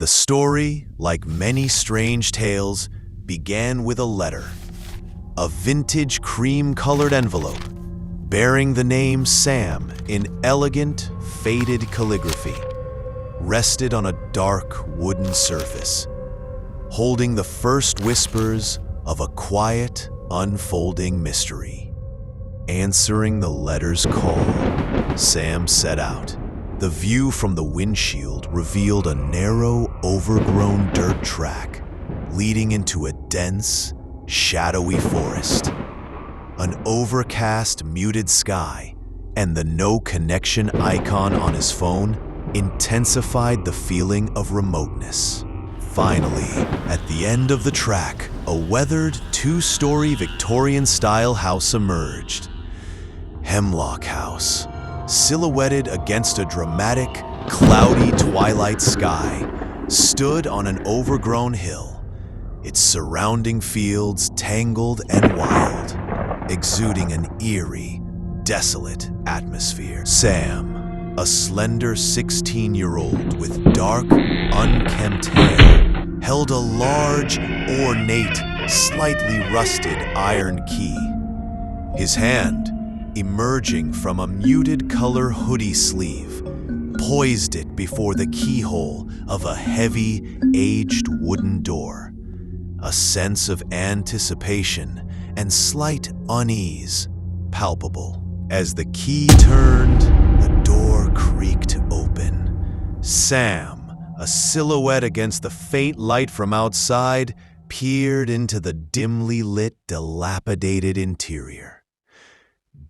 The story, like many strange tales, began with a letter. A vintage cream-colored envelope bearing the name Sam in elegant, faded calligraphy rested on a dark wooden surface, holding the first whispers of a quiet, unfolding mystery. Answering the letter's call, Sam set out. The view from the windshield revealed a narrow, overgrown dirt track leading into a dense, shadowy forest. An overcast, muted sky and the no connection icon on his phone intensified the feeling of remoteness. Finally, at the end of the track, a weathered, two-story Victorian-style house emerged. Hemlock House, silhouetted against a dramatic, cloudy twilight sky, stood on an overgrown hill, its surrounding fields tangled and wild, exuding an eerie, desolate atmosphere. Sam, a slender 16-year-old with dark, unkempt hair, held a large, ornate, slightly rusted iron key. His hand, emerging from a muted color hoodie sleeve, poised it before the keyhole of a heavy, aged wooden door. A sense of anticipation and slight unease palpable. As the key turned, the door creaked open. Sam, a silhouette against the faint light from outside, peered into the dimly lit, dilapidated interior.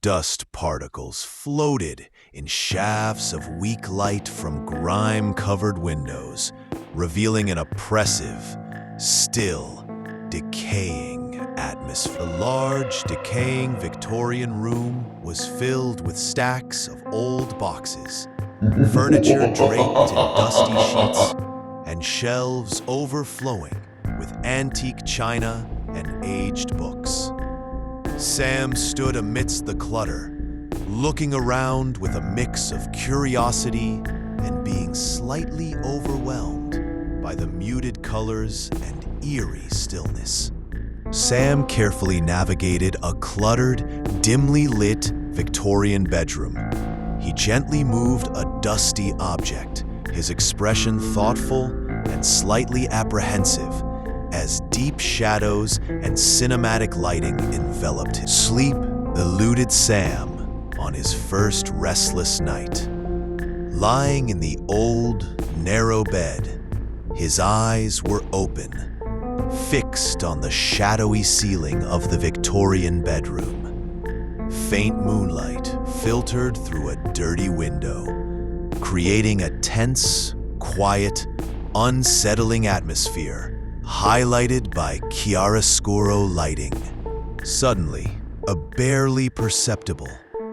Dust particles floated in shafts of weak light from grime-covered windows, revealing an oppressive, still, decaying atmosphere. The large, decaying Victorian room was filled with stacks of old boxes, furniture draped in dusty sheets, and shelves overflowing with antique china and aged books. Sam stood amidst the clutter, looking around with a mix of curiosity and being slightly overwhelmed by the muted colors and eerie stillness. Sam carefully navigated a cluttered, dimly lit Victorian bedroom. He gently moved a dusty object, his expression thoughtful and slightly apprehensive, as deep shadows and cinematic lighting enveloped him. Sleep eluded Sam on his first restless night. Lying in the old, narrow bed, his eyes were open, fixed on the shadowy ceiling of the Victorian bedroom. Faint moonlight filtered through a dirty window, creating a tense, quiet, unsettling atmosphere highlighted by chiaroscuro lighting. Suddenly, a barely perceptible,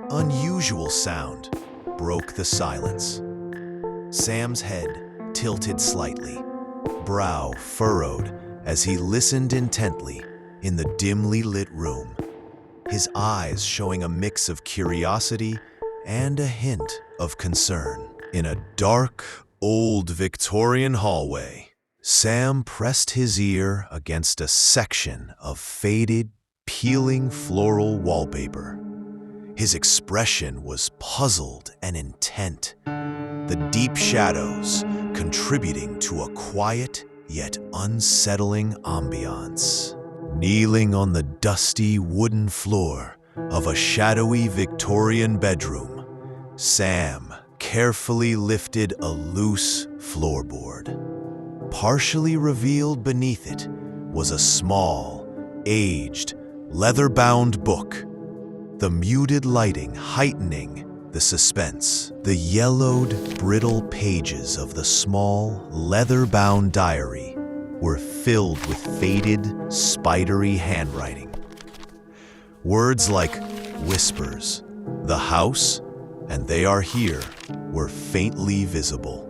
unusual sound broke the silence. Sam's head tilted slightly, brow furrowed as he listened intently in the dimly lit room, his eyes showing a mix of curiosity and a hint of concern. In a dark, old Victorian hallway, Sam pressed his ear against a section of faded, peeling floral wallpaper. His expression was puzzled and intent, the deep shadows contributing to a quiet yet unsettling ambiance. Kneeling on the dusty wooden floor of a shadowy Victorian bedroom, Sam carefully lifted a loose floorboard. Partially revealed beneath it was a small, aged, leather-bound book, the muted lighting heightening the suspense. The yellowed, brittle pages of the small, leather-bound diary were filled with faded, spidery handwriting. Words like whispers, the house, and they are here were faintly visible,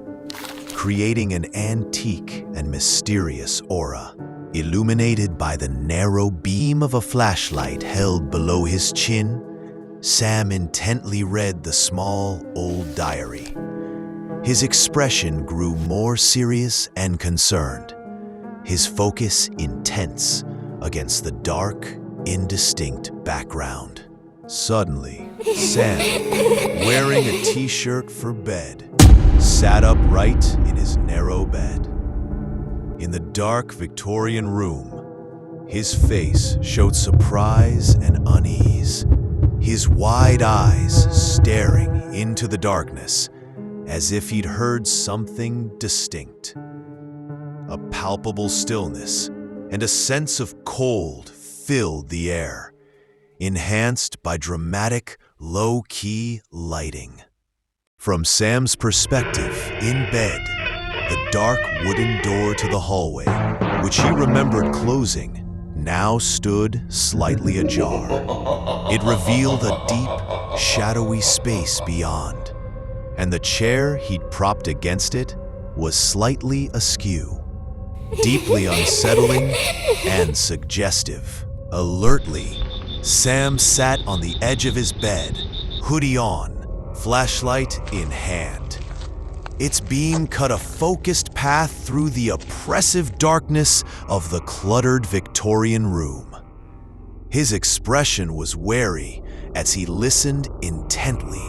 creating an antique and mysterious aura. Illuminated by the narrow beam of a flashlight held below his chin, Sam intently read the small, old diary. His expression grew more serious and concerned, his focus intense against the dark, indistinct background. Suddenly, Sam, wearing a t-shirt for bed, sat upright in his narrow bed. In the dark Victorian room, his face showed surprise and unease, his wide eyes staring into the darkness as if he'd heard something distinct. A palpable stillness and a sense of cold filled the air, enhanced by dramatic, low-key lighting. From Sam's perspective, in bed, the dark wooden door to the hallway, which he remembered closing, now stood slightly ajar. It revealed a deep, shadowy space beyond, and the chair he'd propped against it was slightly askew, deeply unsettling and suggestive. Alertly, Sam sat on the edge of his bed, hoodie on, flashlight in hand. Its beam cut a focused path through the oppressive darkness of the cluttered Victorian room. His expression was wary as he listened intently,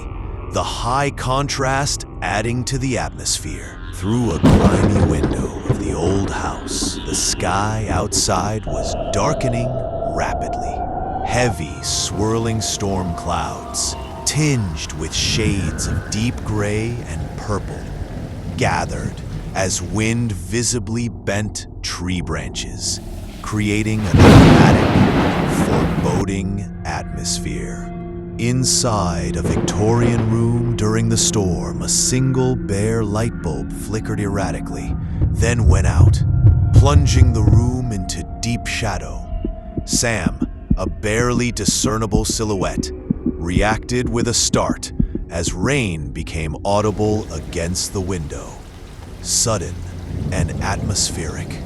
the high contrast adding to the atmosphere. Through a grimy window of the old house, the sky outside was darkening rapidly. Heavy, swirling storm clouds, tinged with shades of deep gray and purple, gathered as wind visibly bent tree branches, creating a dramatic, foreboding atmosphere. Inside a Victorian room during the storm, a single bare light bulb flickered erratically, then went out, plunging the room into deep shadow. Sam, a barely discernible silhouette, reacted with a start as rain became audible against the window, sudden and atmospheric.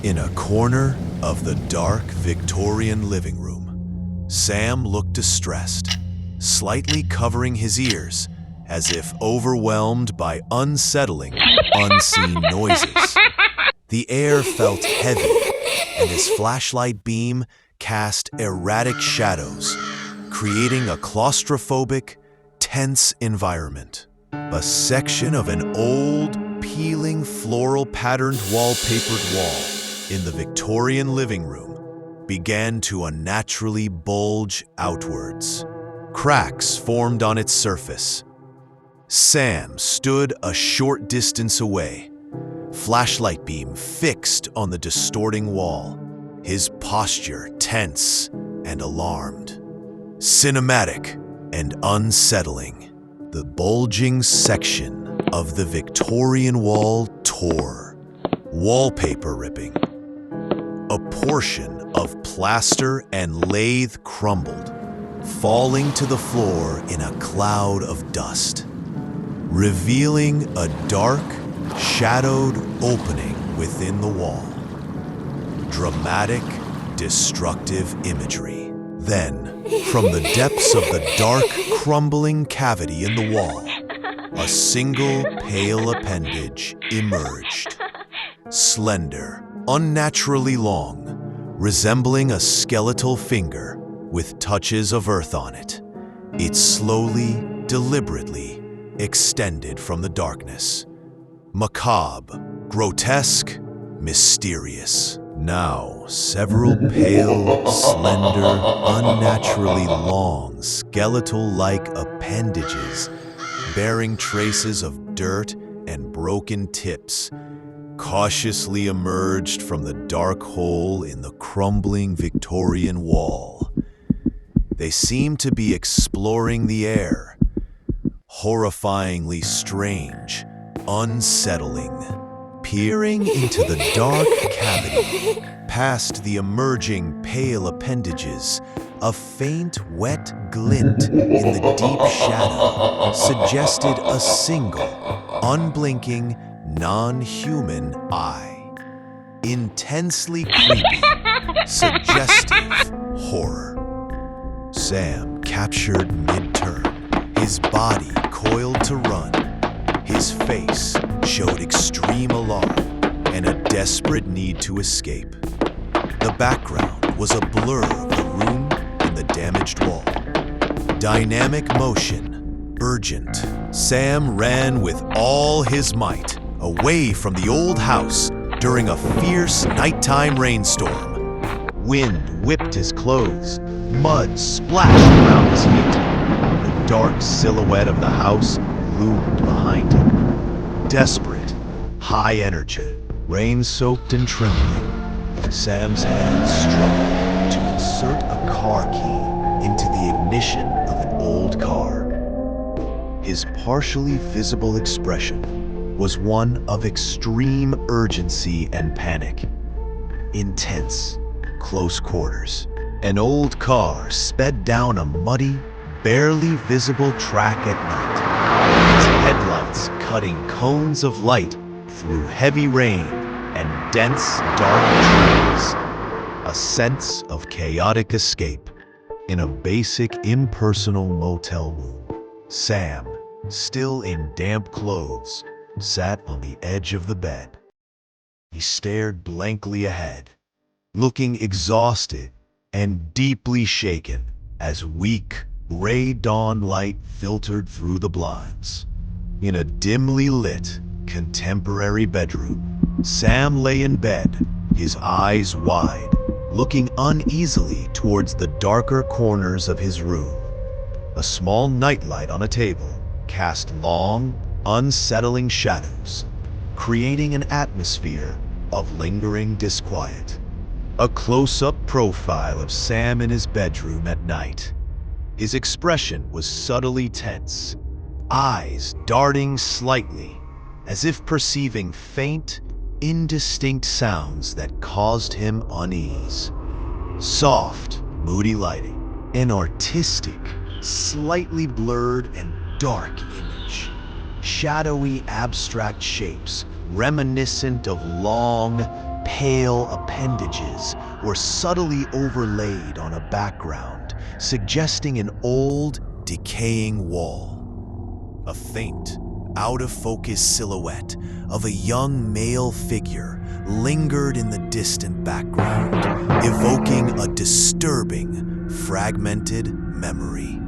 In a corner of the dark Victorian living room, Sam looked distressed, slightly covering his ears as if overwhelmed by unsettling, unseen noises. The air felt heavy, and his flashlight beam cast erratic shadows, creating a claustrophobic, tense environment. A section of an old, peeling, floral-patterned wallpapered wall in the Victorian living room began to unnaturally bulge outwards. Cracks formed on its surface. Sam stood a short distance away, flashlight beam fixed on the distorting wall, his posture tense and alarmed. Cinematic and unsettling, the bulging section of the Victorian wall tore, wallpaper ripping. A portion of plaster and lath crumbled, falling to the floor in a cloud of dust, revealing a dark, shadowed opening within the wall. Dramatic, destructive imagery. Then, from the depths of the dark, crumbling cavity in the wall, a single pale appendage emerged. Slender, unnaturally long, resembling a skeletal finger with touches of earth on it. It slowly, deliberately extended from the darkness. Macabre, grotesque, mysterious. Now, several pale, slender, unnaturally long, skeletal-like appendages bearing traces of dirt and broken tips cautiously emerged from the dark hole in the crumbling Victorian wall. They seemed to be exploring the air, horrifyingly strange, unsettling. Peering into the dark cavity, past the emerging pale appendages, a faint, wet glint in the deep shadow suggested a single, unblinking, non-human eye. Intensely creepy, suggestive horror. Sam captured mid-turn, his body coiled to run, His face showed extreme alarm and a desperate need to escape. The background was a blur of the room and the damaged wall. Dynamic motion, urgent. Sam ran with all his might away from the old house during a fierce nighttime rainstorm. Wind whipped his clothes, mud splashed around his feet. The dark silhouette of the house loomed behind him. Desperate, high energy, rain-soaked and trembling, Sam's hands struggled to insert a car key into the ignition of an old car. His partially visible expression was one of extreme urgency and panic. Intense, close quarters. An old car sped down a muddy, barely visible track at night, its headlights cutting cones of light through heavy rain and dense, dark trees. A sense of chaotic escape in a basic, impersonal motel room. Sam, still in damp clothes, sat on the edge of the bed. He stared blankly ahead, looking exhausted and deeply shaken as weak, gray dawn light filtered through the blinds. In a dimly lit, contemporary bedroom, Sam lay in bed, his eyes wide, looking uneasily towards the darker corners of his room. A small nightlight on a table cast long, unsettling shadows, creating an atmosphere of lingering disquiet. A close-up profile of Sam in his bedroom at night. His expression was subtly tense, eyes darting slightly, as if perceiving faint, indistinct sounds that caused him unease. Soft, moody lighting, an artistic, slightly blurred and dark image. Shadowy, abstract shapes, reminiscent of long, pale appendages, were subtly overlaid on a background, suggesting an old, decaying wall. A faint, out-of-focus silhouette of a young male figure lingered in the distant background, evoking a disturbing, fragmented memory.